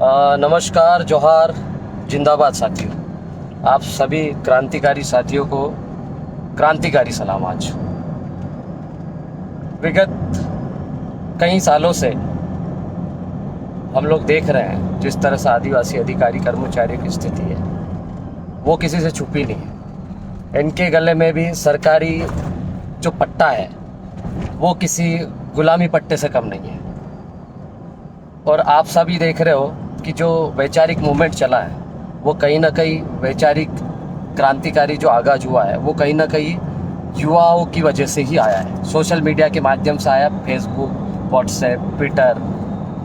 नमस्कार, जोहार, जिंदाबाद साथियों। आप सभी क्रांतिकारी साथियों को क्रांतिकारी सलाम। आज विगत कई सालों से हम लोग देख रहे हैं जिस तरह से आदिवासी अधिकारी कर्मचारियों की स्थिति है वो किसी से छुपी नहीं है। इनके गले में भी सरकारी जो पट्टा है वो किसी गुलामी पट्टे से कम नहीं है। और आप सभी देख रहे हो कि जो वैचारिक मूवमेंट चला है वो कहीं ना कहीं वैचारिक क्रांतिकारी जो आगाज हुआ है वो कहीं ना कहीं युवाओं की वजह से ही आया है। सोशल मीडिया के माध्यम से आया। फेसबुक, व्हाट्सएप, ट्विटर,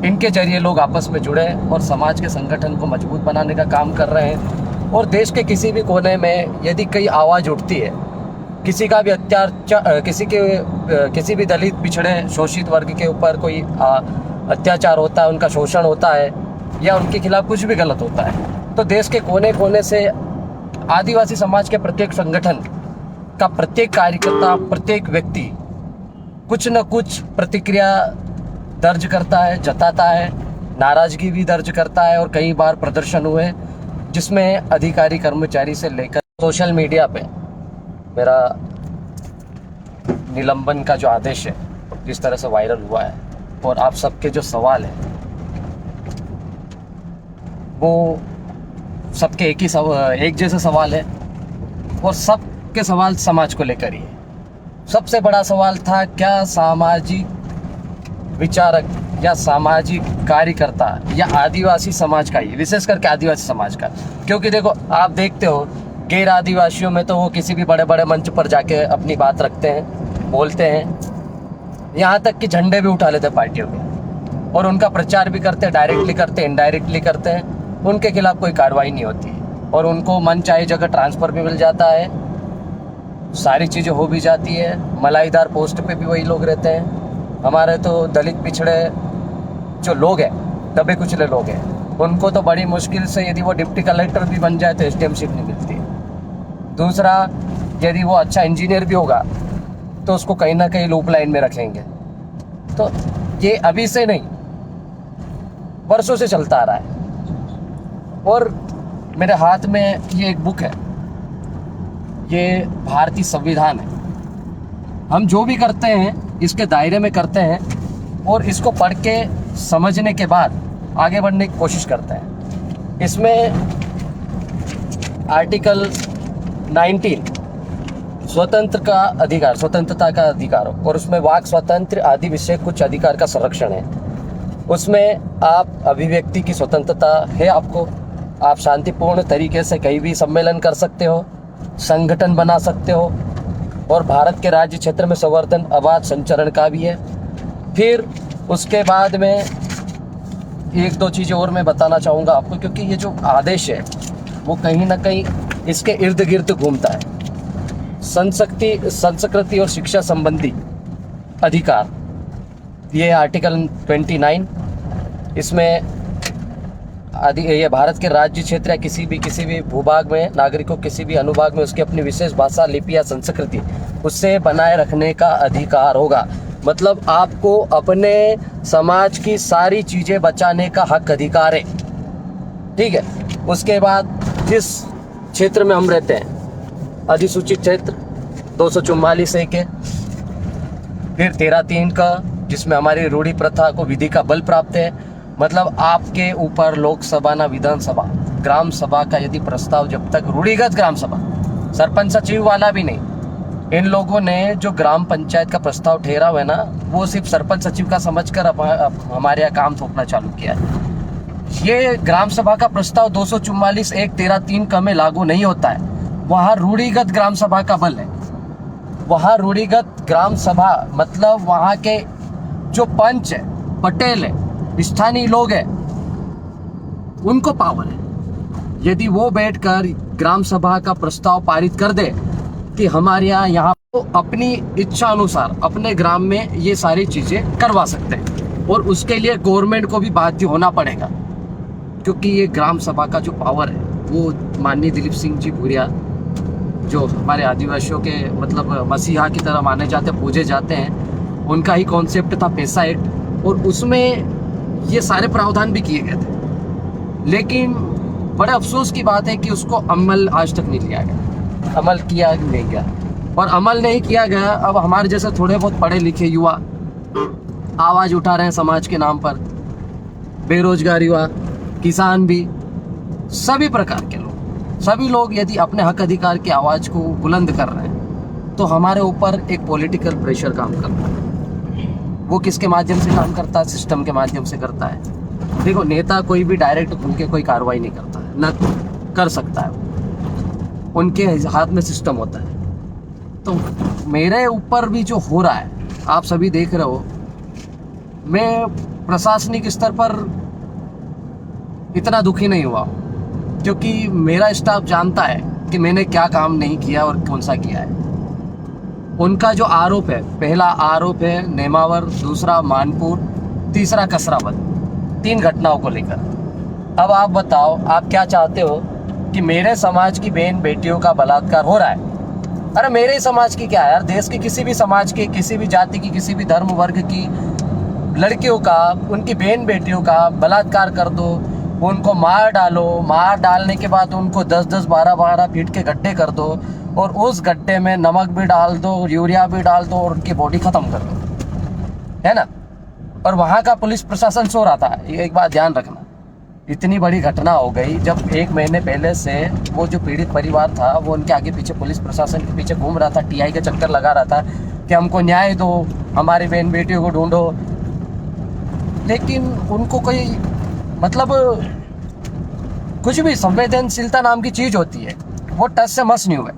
इनके जरिए लोग आपस में जुड़े और समाज के संगठन को मजबूत बनाने का काम कर रहे हैं। और देश के किसी भी कोने में यदि कई आवाज़ उठती है, किसी का भी किसी भी दलित, पिछड़े, शोषित वर्ग के ऊपर कोई अत्याचार होता है, उनका शोषण होता है या उनके खिलाफ कुछ भी गलत होता है, तो देश के कोने कोने से आदिवासी समाज के प्रत्येक संगठन का प्रत्येक कार्यकर्ता, प्रत्येक व्यक्ति कुछ न कुछ प्रतिक्रिया दर्ज करता है, जताता है, नाराजगी भी दर्ज करता है। और कई बार प्रदर्शन हुए जिसमें अधिकारी कर्मचारी से लेकर सोशल मीडिया पे मेरा निलंबन का जो आदेश है जिस तरह से वायरल हुआ है, और आप सबके जो सवाल है वो सबके एक जैसे सवाल है और सबके सवाल समाज को लेकर ही है। सबसे बड़ा सवाल था, क्या सामाजिक विचारक या सामाजिक कार्यकर्ता या आदिवासी समाज का ही, विशेष करके आदिवासी समाज का, क्योंकि देखो आप देखते हो गैर आदिवासियों में तो वो किसी भी बड़े बड़े मंच पर जाके अपनी बात रखते हैं, बोलते हैं, यहाँ तक कि झंडे भी उठा लेते हैं पार्टियों के, और उनका प्रचार भी करते हैं, डायरेक्टली करते हैं, इनडायरेक्टली करते हैं। उनके खिलाफ कोई कार्रवाई नहीं होती और उनको मन चाहे जगह ट्रांसफ़र भी मिल जाता है, सारी चीज़ें हो भी जाती है, मलाईदार पोस्ट पे भी वही लोग रहते हैं। हमारे तो दलित, पिछड़े जो लोग हैं, दबे कुचले लोग हैं, उनको तो बड़ी मुश्किल से यदि वो डिप्टी कलेक्टर भी बन जाए तो एसडीएमशिप नहीं मिलती है। दूसरा, यदि वो अच्छा इंजीनियर भी होगा तो उसको कहीं ना कहीं लूप लाइन में रखेंगे। तो ये अभी से नहीं, वर्षों से चलता आ रहा है। और मेरे हाथ में ये एक बुक है, ये भारतीय संविधान है। हम जो भी करते हैं इसके दायरे में करते हैं और इसको पढ़ के समझने के बाद आगे बढ़ने की कोशिश करते हैं। इसमें आर्टिकल 19 स्वतंत्र का अधिकार, स्वतंत्रता का अधिकार, और उसमें वाक स्वतंत्र आदि विषय कुछ अधिकार का संरक्षण है। उसमें आप अभिव्यक्ति की स्वतंत्रता है, आपको आप शांतिपूर्ण तरीके से कहीं भी सम्मेलन कर सकते हो, संगठन बना सकते हो, और भारत के राज्य क्षेत्र में संवर्धन, आवाज, संचरण का भी है। फिर उसके बाद में एक दो चीज़ें और मैं बताना चाहूँगा आपको, क्योंकि ये जो आदेश है वो कहीं ना कहीं इसके इर्द गिर्द घूमता है। संस्कृति और शिक्षा संबंधी अधिकार, ये आर्टिकल 29। इसमें ये भारत के राज्य क्षेत्र या किसी भी भूभाग में नागरिकों किसी भी अनुभाग में उसकी अपनी विशेष भाषा, लिपि या संस्कृति उससे बनाए रखने का अधिकार होगा। मतलब आपको अपने समाज की सारी चीज़ें बचाने का हक, अधिकार है, ठीक है। उसके बाद जिस क्षेत्र में हम रहते हैं, अधिसूचित क्षेत्र 244 ए के, फिर 13(3) का, जिसमें हमारी रूढ़ी प्रथा को विधि का बल प्राप्त है। मतलब आपके ऊपर लोकसभा ना विधानसभा, ग्राम सभा का यदि प्रस्ताव, जब तक रूढ़िगत ग्राम सभा, सरपंच सचिव वाला भी नहीं, इन लोगों ने जो ग्राम पंचायत का प्रस्ताव ठहरा हुआ है ना, वो सिर्फ सरपंच सचिव का समझकर अब हमारे यहाँ काम थोपना चालू किया है। ये ग्राम सभा का प्रस्ताव 244 एक 13(3) का में लागू नहीं होता है। वहाँ रूढ़िगत ग्राम सभा का बल है। वहाँ रूढ़िगत ग्राम सभा मतलब वहाँ के जो पंच है, पटेल है, स्थानीय लोग हैं, उनको पावर है। यदि वो बैठकर ग्राम सभा का प्रस्ताव पारित कर दे कि हमारे यहाँ तो अपनी इच्छा अनुसार अपने ग्राम में ये सारी चीज़ें करवा सकते हैं, और उसके लिए गवर्नमेंट को भी बाध्य होना पड़ेगा, क्योंकि ये ग्राम सभा का जो पावर है वो माननीय दिलीप सिंह जी भूरिया, जो हमारे आदिवासियों के मतलब मसीहा की तरह माने जाते, पूजे जाते हैं, उनका ही कॉन्सेप्ट था पैसा एक्ट, और उसमें ये सारे प्रावधान भी किए गए थे। लेकिन बड़े अफसोस की बात है कि उसको अमल आज तक नहीं लिया गया, अमल किया नहीं गया। और अमल नहीं किया गया, अब हमारे जैसे थोड़े बहुत पढ़े लिखे युवा आवाज़ उठा रहे हैं समाज के नाम पर, बेरोजगार युवा, किसान भी, सभी प्रकार के लोग, सभी लोग यदि अपने हक अधिकार की आवाज़ को बुलंद कर रहे हैं तो हमारे ऊपर एक पॉलिटिकल प्रेशर काम करता है। वो किसके माध्यम से काम करता है? सिस्टम के माध्यम से करता है। देखो, नेता कोई भी डायरेक्ट खुल के कोई कार्रवाई नहीं करता है, ना कर सकता है, उनके हाथ में सिस्टम होता है। तो मेरे ऊपर भी जो हो रहा है, आप सभी देख रहे हो, मैं प्रशासनिक स्तर पर इतना दुखी नहीं हुआ, क्योंकि मेरा स्टाफ जानता है कि मैंने क्या काम नहीं किया और कौन सा किया है। उनका जो आरोप है, पहला आरोप है नेमावर, दूसरा मानपुर, तीसरा कसरावद, 3 घटनाओं को लेकर। अब आप बताओ, आप क्या चाहते हो कि मेरे समाज की बहन बेटियों का बलात्कार हो रहा है? अरे मेरे ही समाज की क्या है यार, देश की किसी भी समाज की, किसी भी जाति की, किसी भी धर्म वर्ग की लड़कियों का, उनकी बहन बेटियों का बलात्कार कर दो, उनको मार डालो, मार डालने के बाद उनको 10-10, 12-12 फीट के गड्ढे कर दो और उस गड्ढे में नमक भी डाल दो, यूरिया भी डाल दो और उनकी बॉडी खत्म कर दो, है ना? और वहाँ का पुलिस प्रशासन सो रहा था। एक बात ध्यान रखना, इतनी बड़ी घटना हो गई जब 1 महीने पहले से वो जो पीड़ित परिवार था वो उनके आगे पीछे पुलिस प्रशासन के पीछे घूम रहा था, टीआई के चक्कर लगा रहा था कि हमको न्याय दो, हमारी बहन बेटियों को ढूंढो। लेकिन उनको कोई मतलब कुछ भी संवेदनशीलता नाम की चीज़ होती है, वो टच से मस नहीं हुए।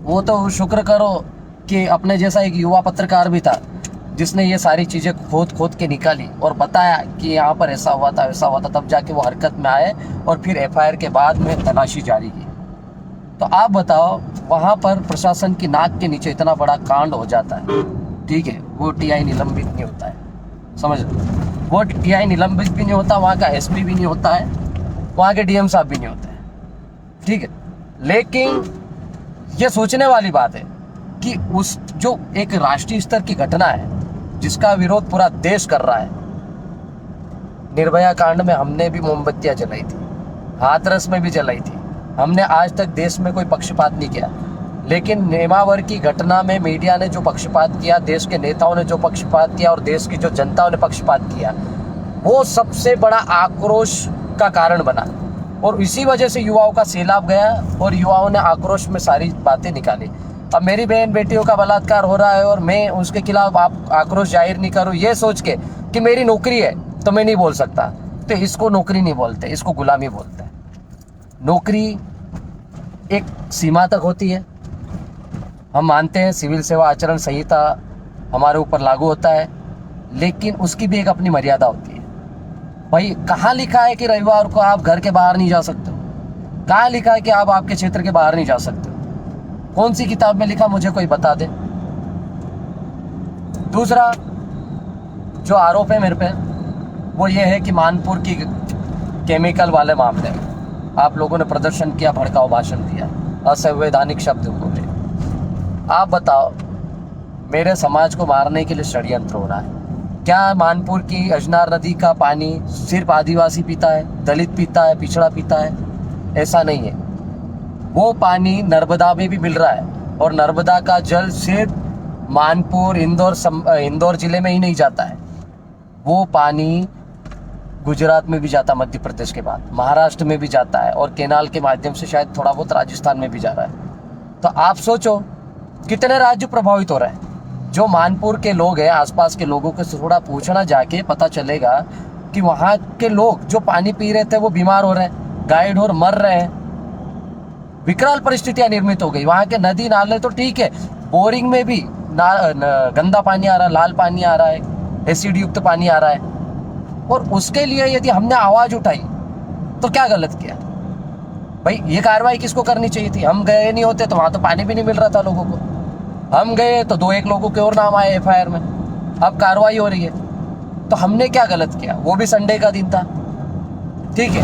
वो तो शुक्र करो कि अपने जैसा एक युवा पत्रकार भी था जिसने ये सारी चीज़ें खोद के निकाली और बताया कि यहाँ पर ऐसा हुआ था, वैसा हुआ था, तब जाके वो हरकत में आए और फिर एफआईआर के बाद में तलाशी जारी की। तो आप बताओ, वहाँ पर प्रशासन की नाक के नीचे इतना बड़ा कांड हो जाता है, ठीक है, वो टीआई निलंबित नहीं होता है, समझ लो, वो टीआई निलंबित भी नहीं होता, वहाँ का एसपी भी नहीं होता है, वहाँ के डीएम साहब भी नहीं होते हैं, ठीक है। लेकिन ये सोचने वाली बात है कि उस जो एक राष्ट्रीय स्तर की घटना है जिसका विरोध पूरा देश कर रहा है, निर्भया कांड में हमने भी मोमबत्तियां जलाई थी, हाथरस में भी जलाई थी, हमने आज तक देश में कोई पक्षपात नहीं किया। लेकिन नेमावर की घटना में मीडिया ने जो पक्षपात किया, देश के नेताओं ने जो पक्षपात किया और देश की जो जनता ने पक्षपात किया, वो सबसे बड़ा आक्रोश का कारण बना और इसी वजह से युवाओं का सैलाब गया और युवाओं ने आक्रोश में सारी बातें निकाली। अब मेरी बहन बेटियों का बलात्कार हो रहा है और मैं उसके खिलाफ आप आक्रोश जाहिर नहीं करूं ये सोच के कि मेरी नौकरी है तो मैं नहीं बोल सकता, तो इसको नौकरी नहीं बोलते, इसको गुलामी बोलते हैं। नौकरी एक सीमा तक होती है, हम मानते हैं सिविल सेवा आचरण संहिता हमारे ऊपर लागू होता है, लेकिन उसकी भी एक अपनी मर्यादा होती है। भाई कहाँ लिखा है कि रविवार को आप घर के बाहर नहीं जा सकते हो? कहाँ लिखा है कि आप आपके क्षेत्र के बाहर नहीं जा सकते हो? कौन सी किताब में लिखा, मुझे कोई बता दे। दूसरा जो आरोप है मेरे पे वो ये है कि मानपुर की केमिकल वाले मामले में आप लोगों ने प्रदर्शन किया, भड़काऊ भाषण दिया, असंवैधानिक शब्द बोले। आप बताओ, मेरे समाज को मारने के लिए षड्यंत्र हो रहा है क्या? मानपुर की अजनार नदी का पानी सिर्फ आदिवासी पीता है, दलित पीता है, पिछड़ा पीता है? ऐसा नहीं है। वो पानी नर्मदा में भी मिल रहा है और नर्मदा का जल सिर्फ मानपुर इंदौर जिले में ही नहीं जाता है, वो पानी गुजरात में भी जाता, मध्य प्रदेश के बाद महाराष्ट्र में भी जाता है और केनाल के माध्यम से शायद थोड़ा बहुत राजस्थान में भी जा रहा है। तो आप सोचो कितने राज्य प्रभावित हो रहे हैं। जो मानपुर के लोग हैं, आसपास के लोगों को थोड़ा पूछना जाके पता चलेगा कि वहाँ के लोग जो पानी पी रहे थे वो बीमार हो रहे हैं, गाय ढोर मर रहे हैं, विकराल परिस्थितियां निर्मित हो गई। वहाँ के नदी नाले तो ठीक है, बोरिंग में भी गंदा पानी आ रहा है, लाल पानी आ रहा है, एसिड युक्त पानी आ रहा है। और उसके लिए यदि हमने आवाज़ उठाई तो क्या गलत किया भाई? ये कार्रवाई किसको करनी चाहिए थी? हम गए नहीं होते तो वहाँ तो पानी भी नहीं मिल रहा था लोगों को, हम गए तो 2-1 लोगों के और नाम आए एफआईआर में, अब कार्रवाई हो रही है। तो हमने क्या गलत किया? वो भी संडे का दिन था, ठीक है।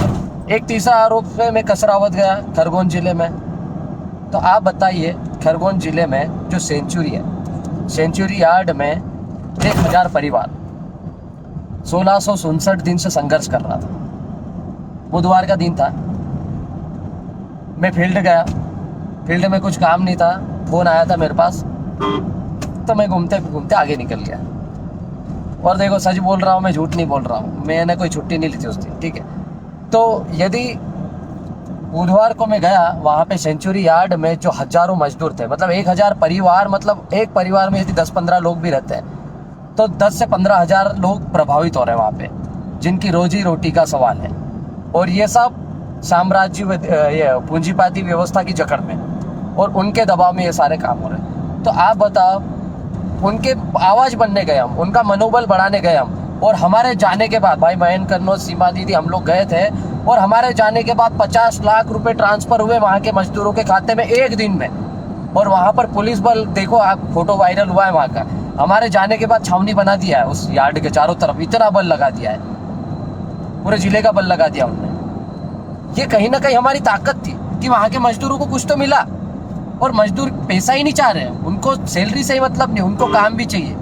एक तीसरा आरोप पे मैं कसरावत गया, खरगोन जिले में। तो आप बताइए, खरगोन जिले में जो सेंचुरी है, सेंचुरी यार्ड में 1000 परिवार 1667 दिन से संघर्ष कर रहा था। बुधवार का दिन था, मैं फील्ड गया, फील्ड में कुछ काम नहीं था, फ़ोन आया था मेरे पास, तो मैं घूमते घूमते आगे निकल गया। और देखो सच बोल रहा हूँ मैं, झूठ नहीं बोल रहा हूँ, मैंने कोई छुट्टी नहीं ली थी उस दिन, ठीक है। तो यदि बुधवार को मैं गया, वहाँ पे सेंचुरी यार्ड में जो हज़ारों मजदूर थे, मतलब 1000 परिवार, मतलब एक परिवार में यदि 10-15 लोग भी रहते हैं तो 10 से 15,000 लोग प्रभावित हो रहे हैं वहाँ पे, जिनकी रोजी रोटी का सवाल है। और ये सब साम्राज्य ये पूंजीवादी व्यवस्था की जकड़ में, और उनके दबाव में ये सारे काम हो रहे हैं। तो आप बताओ, उनके आवाज़ बनने गए हम, उनका मनोबल बढ़ाने गए हम, और हमारे जाने के बाद भाई महेंद्र कन्नौज, सीमा दीदी, हम लोग गए थे, और हमारे जाने के बाद 50 लाख रुपए ट्रांसफ़र हुए वहाँ के मजदूरों के खाते में एक दिन में। और वहाँ पर पुलिस बल, देखो आप, फोटो वायरल हुआ है वहाँ का, हमारे जाने के बाद छावनी बना दिया है उस यार्ड के चारों तरफ, इतना बल लगा दिया है, पूरे जिले का बल लगा दिया उन्होंने। ये कहीं ना कहीं हमारी ताकत थी कि वहाँ के मजदूरों को कुछ तो मिला। और मजदूर पैसा ही नहीं चाह रहे हैं, उनको सैलरी से ही मतलब नहीं, उनको काम भी चाहिए।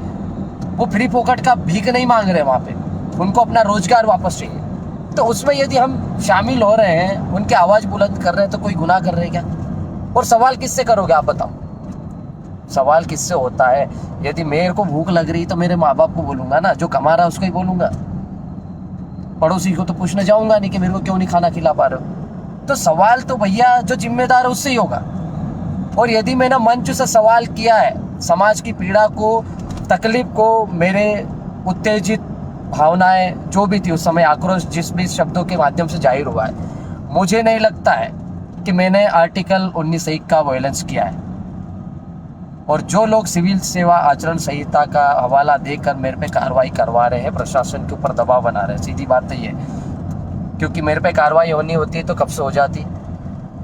वो फ्री फोकट का भीख नहीं मांग रहे वहाँ पे, उनको अपना रोजगार वापस चाहिए। तो उसमें यदि हम शामिल हो रहे हैं, उनकी आवाज़ बुलंद कर रहे हैं, तो कोई गुनाह कर रहे हैं क्या? और सवाल किससे करोगे आप बताओ? सवाल किससे होता है? यदि मेरे को भूख लग रही तो मेरे माँ बाप को बोलूँगा ना, जो कमा रहा है उसको ही बोलूँगा। पड़ोसी को तो पूछने जाऊँगा नहीं कि मेरे को क्यों नहीं खाना खिला पा रहे हो। तो सवाल तो भैया जो जिम्मेदार है उससे ही होगा। और यदि मैंने मंच से सवाल किया है, समाज की पीड़ा को, तकलीफ को, मेरे उत्तेजित भावनाएं जो भी थी उस समय, आक्रोश जिस भी शब्दों के माध्यम से जाहिर हुआ है, मुझे नहीं लगता है कि मैंने आर्टिकल 19(1) का वायलेंस किया है। और जो लोग सिविल सेवा आचरण संहिता का हवाला देकर मेरे पे कार्रवाई करवा रहे हैं, प्रशासन के ऊपर दबाव बना रहे हैं, सीधी बात तो ये, क्योंकि मेरे पे कार्रवाई होनी होती है तो कब से हो जाती,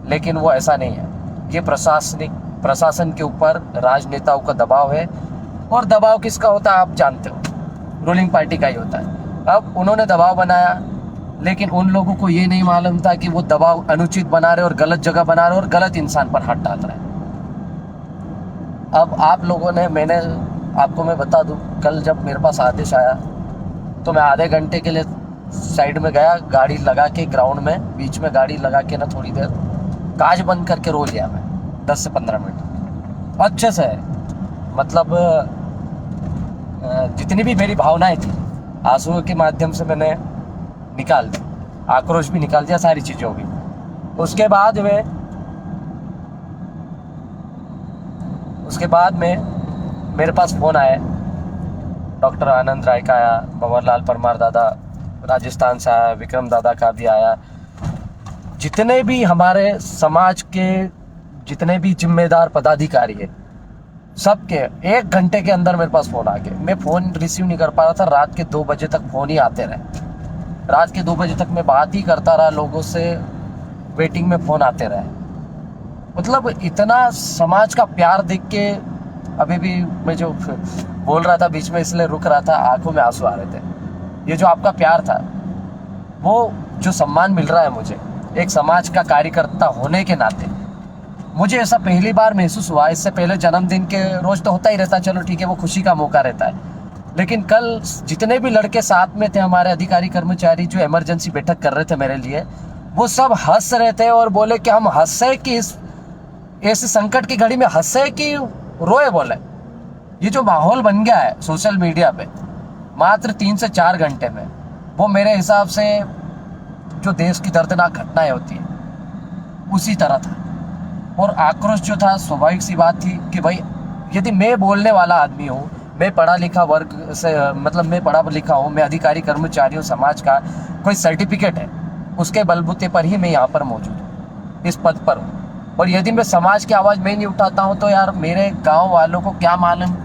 लेकिन वो ऐसा नहीं है। ये प्रशासन के ऊपर राजनेताओं का दबाव है। और दबाव किसका होता है आप जानते हो, रूलिंग पार्टी का ही होता है। अब उन्होंने दबाव बनाया, लेकिन उन लोगों को ये नहीं मालूम था कि वो दबाव अनुचित बना रहे और गलत जगह बना रहे और गलत इंसान पर हाथ डाल रहे हैं। अब आप लोगों ने, मैंने आपको मैं बता दूं, कल जब मेरे पास आदेश आया तो मैं आधे घंटे के लिए साइड में गया, गाड़ी लगा के ग्राउंड में, बीच में गाड़ी लगा के ना थोड़ी देर कांच बंद करके रो लिया मैं 10 से 15 मिनट अच्छे से। मतलब जितनी भी मेरी भावनाएं थी आंसुओं के माध्यम से मैंने निकाल दी, आक्रोश भी निकाल दिया, सारी चीज़ों भी। उसके बाद में मेरे पास फ़ोन आया, डॉक्टर आनंद राय का आया, भंवरलाल परमार दादा राजस्थान से आया, विक्रम दादा का भी आया, जितने भी हमारे समाज के जितने भी जिम्मेदार पदाधिकारी है, सबके 1 घंटे के अंदर मेरे पास फ़ोन आ गए। मैं फ़ोन रिसीव नहीं कर पा रहा था, रात के 2 बजे तक फ़ोन ही आते रहे। रात के 2 बजे तक मैं बात ही करता रहा लोगों से, वेटिंग में फ़ोन आते रहे। मतलब इतना समाज का प्यार देख के, अभी भी मैं जो बोल रहा था बीच में इसलिए रुक रहा था, आंखों में आंसू आ रहे थे। ये जो आपका प्यार था, वो जो सम्मान मिल रहा है मुझे एक समाज का कार्यकर्ता होने के नाते, मुझे ऐसा पहली बार महसूस हुआ। इससे पहले जन्मदिन के रोज़ तो होता ही रहता, चलो ठीक है, वो खुशी का मौका रहता है। लेकिन कल जितने भी लड़के साथ में थे, हमारे अधिकारी कर्मचारी जो इमरजेंसी बैठक कर रहे थे मेरे लिए, वो सब हंस रहे थे और बोले कि हम हंसे कि इस ऐसे संकट की घड़ी में हंसे कि रोए। बोले ये जो माहौल बन गया है सोशल मीडिया पे मात्र 3 से 4 घंटे में, वो मेरे हिसाब से जो देश की दर्दनाक घटनाएं होती है उसी तरह था। और आक्रोश जो था, स्वाभाविक सी बात थी कि भाई यदि मैं बोलने वाला आदमी हूँ, मैं पढ़ा लिखा वर्ग से, मतलब मैं पढ़ा लिखा हूँ, मैं अधिकारी कर्मचारी हूँ, समाज का कोई सर्टिफिकेट है, उसके बलबूते पर ही मैं यहाँ पर मौजूद हूँ, इस पद पर हूँ। और यदि मैं समाज की आवाज़ में नहीं उठाता हूँ तो यार मेरे गांव वालों को क्या मालूम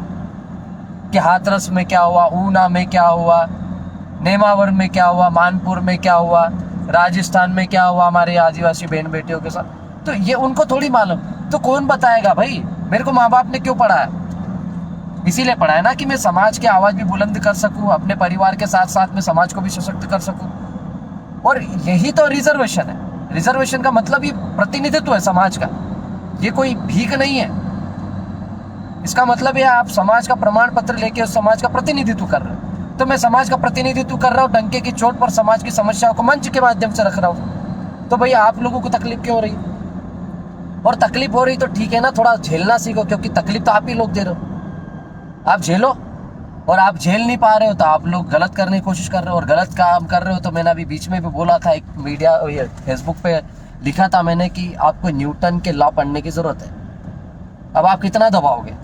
कि हाथरस में क्या हुआ, ऊना में क्या हुआ, नेमावर में क्या हुआ, मानपुर में क्या हुआ, राजस्थान में क्या हुआ हमारे आदिवासी बहन बेटियों के साथ। तो ये उनको थोड़ी मालूम। तो कौन बताएगा भाई? मेरे को माँ बाप ने क्यों पढ़ाया? इसीलिए पढ़ाया ना कि मैं समाज की आवाज़ भी बुलंद कर सकूँ, अपने परिवार के साथ साथ में समाज को भी सशक्त कर सकूँ। और यही तो रिजर्वेशन है। रिजर्वेशन का मतलब ये प्रतिनिधित्व है समाज का, ये कोई भीख नहीं है। इसका मतलब है आप समाज का प्रमाण पत्र लेके उस समाज का प्रतिनिधित्व कर रहे हैं। तो मैं समाज का प्रतिनिधित्व कर रहा हूँ, डंके की चोट पर समाज की समस्याओं को मंच के माध्यम से रख रहा हूँ। तो भैया आप लोगों को तकलीफ क्यों हो रही? और तकलीफ हो रही तो ठीक है ना, थोड़ा झेलना सीखो, क्योंकि तकलीफ तो आप ही लोग दे रहे हो। आप झेलो, और आप झेल नहीं पा रहे हो तो आप लोग गलत करने की कोशिश कर रहे हो और गलत काम कर रहे हो। तो मैंने अभी बीच में भी बोला था, एक मीडिया फेसबुक पे लिखा था मैंने कि आपको न्यूटन के लॉ पढ़ने की ज़रूरत है। अब आप कितना दबाओगे?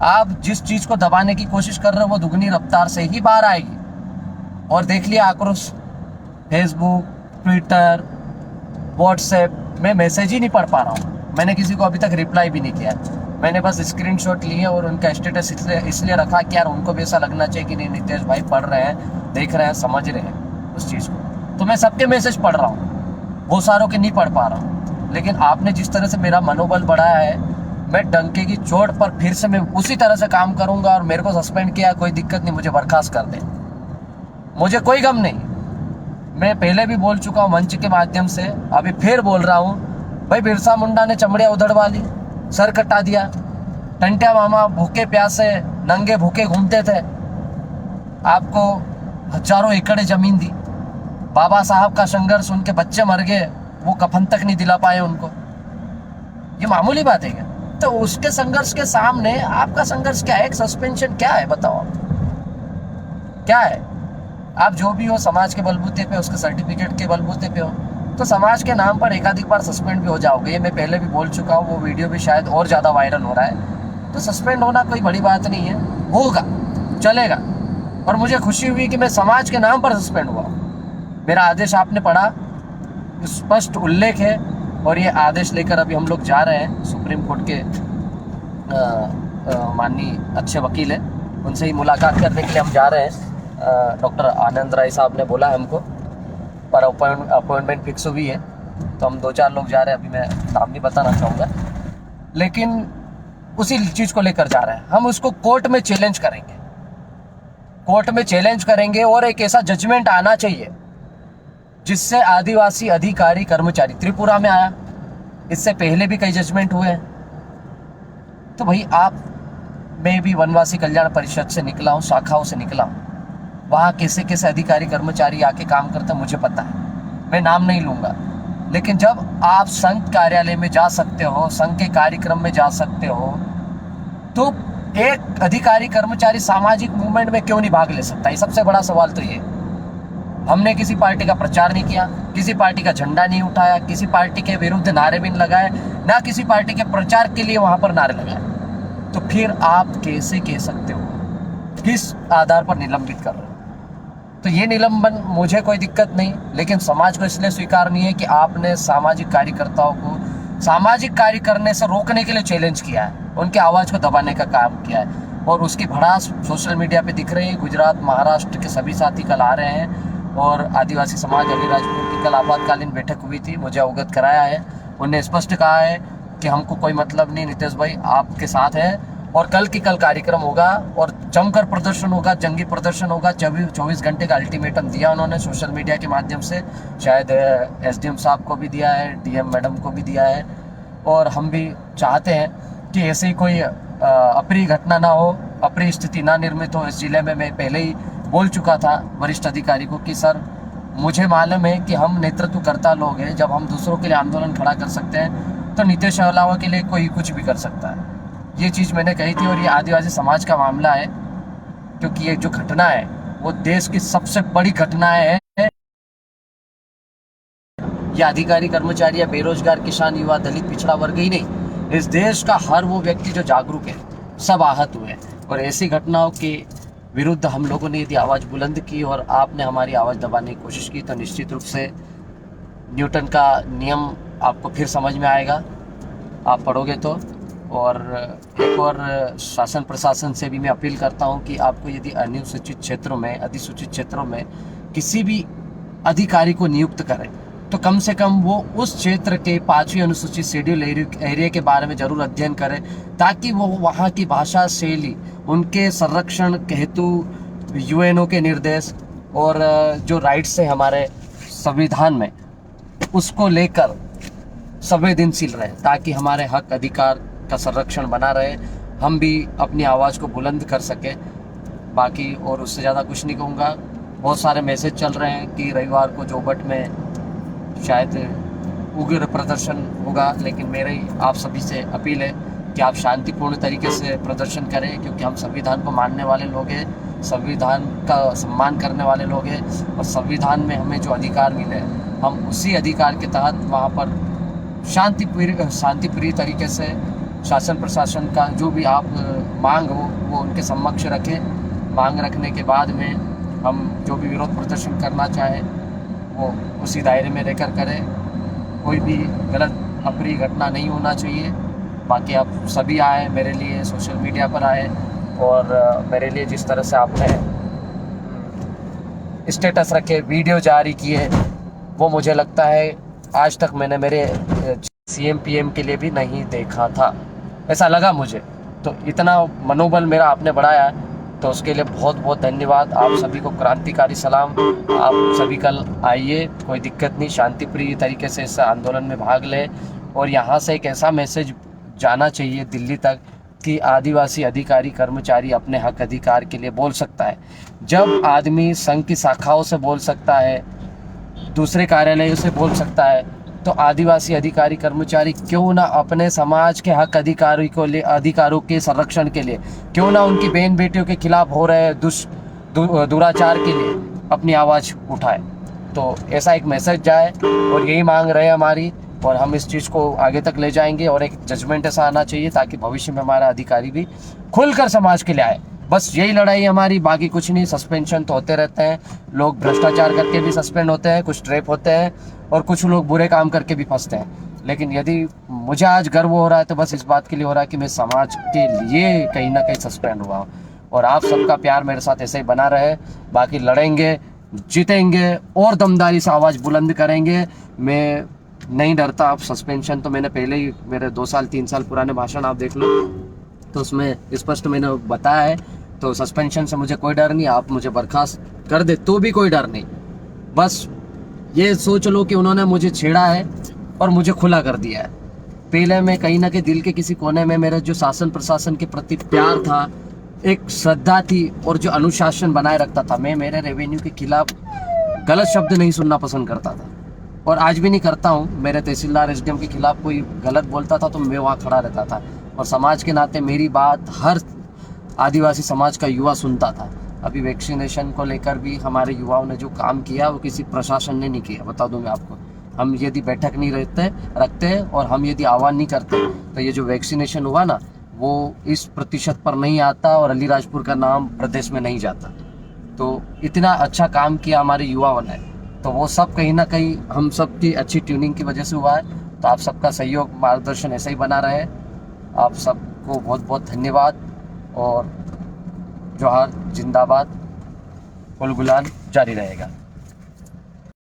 आप जिस चीज़ को दबाने की कोशिश कर रहे हो वो दुगनी रफ्तार से ही बाहर आएगी। और देख लिया आक्रोश, फेसबुक, ट्विटर, व्हाट्सएप में मैसेज ही नहीं पढ़ पा रहा हूँ। मैंने किसी को अभी तक रिप्लाई भी नहीं किया। मैंने बस स्क्रीनशॉट लिए और उनका स्टेटस इसलिए रखा कि यार उनको भी ऐसा लगना चाहिए कि नहीं, नितेश भाई पढ़ रहे हैं, देख रहे हैं, समझ रहे हैं उस चीज़ को। तो मैं सबके मैसेज पढ़ रहा हूँ, वो सारों के नहीं पढ़ पा रहा हूँ। लेकिन आपने जिस तरह से मेरा मनोबल बढ़ाया है, मैं डंके की चोट पर फिर से मैं उसी तरह से काम करूँगा। और मेरे को सस्पेंड किया, कोई दिक्कत नहीं, मुझे बर्खास्त कर दे, मुझे कोई गम नहीं। मैं पहले भी बोल चुका हूँ मंच के माध्यम से, अभी फिर बोल रहा हूँ, भाई बिरसा मुंडा ने चमड़िया उधड़वा ली, सर कटा दिया। टंटिया मामा भूखे प्यासे नंगे भूखे घूमते थे, आपको हजारों एकड़ जमीन दी। बाबा साहब का संघर्ष, उनके बच्चे मर गए, वो कफन तक नहीं दिला पाए उनको। ये मामूली बात है क्या? तो उसके संघर्ष के सामने आपका संघर्ष क्या है? एक सस्पेंशन क्या है बताओ, क्या है? आप जो भी हो समाज के बलबूते पे, उसके सर्टिफिकेट के बलबूते पे हो, तो समाज के नाम पर एकाधिक बार सस्पेंड भी हो जाओगे। ये मैं पहले भी बोल चुका हूँ, वो वीडियो भी शायद और ज़्यादा वायरल हो रहा है। तो सस्पेंड होना कोई बड़ी बात नहीं है, होगा, चलेगा। और मुझे खुशी हुई कि मैं समाज के नाम पर सस्पेंड हुआ। मेरा आदेश आपने पढ़ा, स्पष्ट उल्लेख है, और ये आदेश लेकर अभी हम लोग जा रहे हैं सुप्रीम कोर्ट के माननीय अच्छे वकील हैं, उनसे ही मुलाकात करने के लिए हम जा रहे हैं। डॉक्टर आनंद राय साहब ने बोला हमको, पर अपॉइंटमेंट फिक्स हुई है, तो हम 2-4 लोग जा रहे हैं। अभी मैं नाम नहीं बताना चाहूँगा, लेकिन उसी चीज़ को लेकर जा रहे हैं। हम उसको कोर्ट में चैलेंज करेंगे, कोर्ट में चैलेंज करेंगे, और एक ऐसा जजमेंट आना चाहिए जिससे आदिवासी अधिकारी कर्मचारी, त्रिपुरा में आया, इससे पहले भी कई जजमेंट हुए हैं। तो भाई आप, मैं भी वनवासी कल्याण परिषद से निकला हूँ, शाखाओं से निकला हूँ, वहाँ कैसे कैसे अधिकारी कर्मचारी आके काम करते हैं मुझे पता है, मैं नाम नहीं लूँगा। लेकिन जब आप संघ कार्यालय में जा सकते हो, संघ के कार्यक्रम में जा सकते हो, तो एक अधिकारी कर्मचारी सामाजिक मूवमेंट में क्यों नहीं भाग ले सकता? ये सबसे बड़ा सवाल तो ये। हमने किसी पार्टी का प्रचार नहीं किया, किसी पार्टी का झंडा नहीं उठाया, किसी पार्टी के विरुद्ध नारे भी नहीं लगाए, ना किसी पार्टी के प्रचार के लिए वहाँ पर नारे लगाए। तो फिर आप कैसे कह सकते हो, किस आधार पर निलंबित कर रहे हो? तो ये निलंबन मुझे कोई दिक्कत नहीं, लेकिन समाज को इसलिए स्वीकार नहीं है कि आपने सामाजिक कार्यकर्ताओं को सामाजिक कार्य करने से रोकने के लिए चैलेंज किया है, उनकी आवाज़ को दबाने का काम किया है। और उसकी भड़ास सोशल मीडिया पे दिख रही है। गुजरात, महाराष्ट्र के सभी साथी कल आ रहे हैं, और आदिवासी समाज अलीराजपुर की कल आपातकालीन बैठक हुई थी, मुझे अवगत कराया है। उन्हें स्पष्ट कहा है कि हमको कोई मतलब नहीं, नितेश भाई आपके साथ है, और कल की कल कार्यक्रम होगा और जमकर प्रदर्शन होगा, जंगी प्रदर्शन होगा। 24 घंटे का अल्टीमेटम दिया उन्होंने सोशल मीडिया के माध्यम से, शायद एसडीएम साहब को भी दिया है, डीएम मैडम को भी दिया है। और हम भी चाहते हैं कि ऐसे ही कोई अप्रिय घटना ना हो, अप्रिय स्थिति ना निर्मित हो इस जिले में। मैं पहले ही बोल चुका था वरिष्ठ अधिकारी को कि सर मुझे मालूम है कि हम नेतृत्व करता लोग हैं, जब हम दूसरों के लिए आंदोलन खड़ा कर सकते हैं तो नीतीश अलावा के लिए कोई कुछ भी कर सकता है। ये चीज़ मैंने कही थी। और ये आदिवासी समाज का मामला है, क्योंकि ये जो घटना है वो देश की सबसे बड़ी घटना है। ये अधिकारी कर्मचारी या बेरोजगार किसान, युवा, दलित, पिछड़ा वर्ग ही नहीं, इस देश का हर वो व्यक्ति जो जागरूक है, सब आहत हुए। और ऐसी घटनाओं के विरुद्ध हम लोगों ने यदि आवाज़ बुलंद की और आपने हमारी आवाज़ दबाने की कोशिश की, तो निश्चित रूप से न्यूटन का नियम आपको फिर समझ में आएगा, आप पढ़ोगे तो। और एक और शासन प्रशासन से भी मैं अपील करता हूं कि आपको यदि अनुसूचित क्षेत्रों में, अधिसूचित क्षेत्रों में किसी भी अधिकारी को नियुक्त करें, तो कम से कम वो उस क्षेत्र के 5वीं अनुसूचित शेड्यूल एरिया के बारे में ज़रूर अध्ययन करें, ताकि वो वहाँ की भाषा शैली, उनके संरक्षण के हेतु यूएनओ के निर्देश और जो राइट्स है हमारे संविधान में, उसको लेकर संवेदनशील रहे, ताकि हमारे हक अधिकार का संरक्षण बना रहे, हम भी अपनी आवाज़ को बुलंद कर सकें। बाकी और उससे ज़्यादा कुछ नहीं कहूँगा। बहुत सारे मैसेज चल रहे हैं कि रविवार को जोबट में शायद उग्र प्रदर्शन होगा, लेकिन मेरी आप सभी से अपील है कि आप शांतिपूर्ण तरीके से प्रदर्शन करें, क्योंकि हम संविधान को मानने वाले लोग हैं, संविधान का सम्मान करने वाले लोग हैं, और संविधान में हमें जो अधिकार मिले हम उसी अधिकार के तहत वहाँ पर शांतिप्रिय तरीके से शासन प्रशासन का जो भी आप मांग हो वो उनके समक्ष रखें। मांग रखने के बाद में हम जो भी विरोध प्रदर्शन करना चाहें वो उसी दायरे में रहकर करें। कोई भी गलत अप्रिय घटना नहीं होना चाहिए। बाकी आप सभी आए मेरे लिए, सोशल मीडिया पर आए, और मेरे लिए जिस तरह से आपने स्टेटस रखे, वीडियो जारी किए, वो मुझे लगता है आज तक मैंने मेरे सीएम पीएम के लिए भी नहीं देखा था, ऐसा लगा मुझे। तो इतना मनोबल मेरा आपने बढ़ाया, तो उसके लिए बहुत बहुत धन्यवाद। आप सभी को क्रांतिकारी सलाम। आप सभी कल आइए, कोई दिक्कत नहीं, शांतिप्रिय तरीके से इस आंदोलन में भाग लें। और यहाँ से एक ऐसा मैसेज जाना चाहिए दिल्ली तक कि आदिवासी अधिकारी कर्मचारी अपने हक अधिकार के लिए बोल सकता है। जब आदमी संघ की शाखाओं से बोल सकता है, दूसरे कार्यालयों से बोल सकता है, तो आदिवासी अधिकारी कर्मचारी क्यों ना अपने समाज के हक अधिकारों के संरक्षण के लिए, क्यों ना उनकी बहन बेटियों के खिलाफ हो रहे दुराचार के लिए अपनी आवाज़ उठाए। तो ऐसा एक मैसेज जाए, और यही मांग रहे हैं हमारी, और हम इस चीज़ को आगे तक ले जाएंगे। और एक जजमेंट ऐसा आना चाहिए ताकि भविष्य में हमारा अधिकारी भी खुलकर समाज के लिए आए। बस यही लड़ाई हमारी, बाकी कुछ नहीं। सस्पेंशन तो होते रहते हैं, लोग भ्रष्टाचार करके भी सस्पेंड होते हैं, कुछ ट्रैप होते हैं, और कुछ लोग बुरे काम करके भी फंसते हैं। लेकिन यदि मुझे आज गर्व हो रहा है तो बस इस बात के लिए हो रहा है कि मैं समाज के लिए कहीं ना कहीं सस्पेंड हुआ हूँ। और आप सबका प्यार मेरे साथ ऐसे ही बना रहे। बाकी लड़ेंगे, जीतेंगे, और दमदारी से आवाज़ बुलंद करेंगे। मैं नहीं डरता। आप सस्पेंशन तो मैंने पहले ही, मेरे 2 साल 3 साल पुराने भाषण आप देख लो, तो उसमें स्पष्ट मैंने बताया है। तो सस्पेंशन से मुझे कोई डर नहीं। आप मुझे बर्खास्त कर दे तो भी कोई डर नहीं। बस ये सोच लो कि उन्होंने मुझे छेड़ा है और मुझे खुला कर दिया है। पहले मैं कहीं ना कहीं दिल के किसी कोने में मेरा जो शासन प्रशासन के प्रति प्यार था, एक श्रद्धा थी, और जो अनुशासन बनाए रखता था, मैं मेरे रेवेन्यू के खिलाफ गलत शब्द नहीं सुनना पसंद करता था, और आज भी नहीं करता हूँ। मेरे तहसीलदार एसडीएम के खिलाफ कोई गलत बोलता था तो मैं वहाँ खड़ा रहता था, और समाज के नाते मेरी बात हर आदिवासी समाज का युवा सुनता था। अभी वैक्सीनेशन को लेकर भी हमारे युवाओं ने जो काम किया वो किसी प्रशासन ने नहीं किया, बता दूं मैं आपको। हम यदि बैठक नहीं रखते और हम यदि आह्वान नहीं करते तो ये जो वैक्सीनेशन हुआ ना, वो इस प्रतिशत पर नहीं आता, और अलीराजपुर का नाम प्रदेश में नहीं जाता। तो इतना अच्छा काम किया हमारे युवाओं ने, तो वो सब कहीं ना कहीं हम सब की अच्छी ट्यूनिंग की वजह से हुआ है। तो आप सबका सहयोग, मार्गदर्शन ऐसा ही बना रहे। आप सबको बहुत बहुत धन्यवाद, और जोहार, जिंदाबाद, गुलगुलान जारी रहेगा।